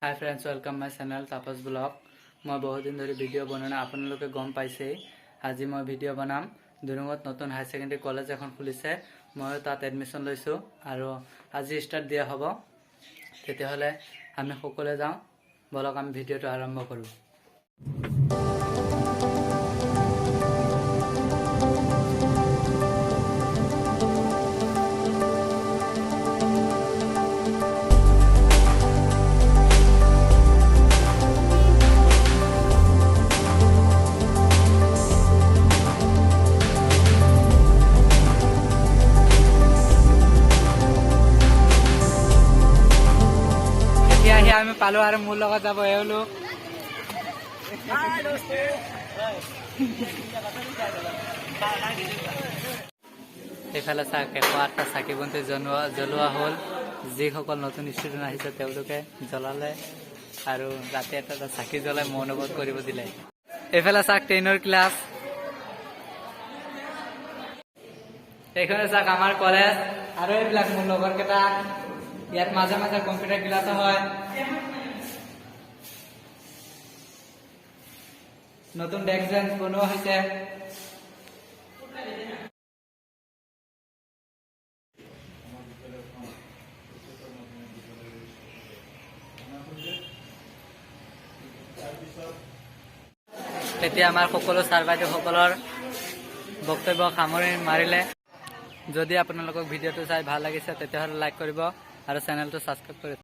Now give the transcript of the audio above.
Hi friends, welcome my channel Tapas blog. मैं बहुत दिन धरी भिडिओ बना आपलोके गम पाइसे। आज मैं भिडिओ बनाम दुरुंगत नतुन हाई सेकेंडरी कलेज एखन खुलिसे। मैं तक एडमिशन लैसो और आज स्टार्ट दिया हम। तेतियाह'ले आमी सकलोৱে जाऊँ, बलक आमी भिडिओটো आरम्भ करूँ। আমি পালো আৰু মোৰ লগত যাব এওঁলো। এইফালে চাওক 108টা চাকি বন্তি জ্বলোৱা হ'ল। যিসকল নতুন ষ্টুডেণ্ট আহিছে তেওঁলোকে জ্বলালে আৰু ৰাতি এটা চাকি জ্বলাই মনোভৱ কৰিব দিলে। এইফালে চাওক 10ৰ ক্লাছ। এইখনে চাওক আমাৰ কলেজ আৰু এইবিলাক মোৰ লগৰ কেইটা। ইয়াত মাজে মাজে কম্পিউটাৰ ক্লাছ হয়। নতুন ডেস্ক বেঞ্চ বনোৱা হৈছে। এতিয়া আমাৰ সকলো ছাৰ বাইদেউসকলৰ বক্তব্য সামৰি মাৰিলে। যদি আপোনালোকক ভিডিঅ'টো চাই ভাল লাগিছে তেতিয়াহ'লে লাইক কৰিব আৰু চেনেলটো ছাবস্ক্ৰাইব কৰিব।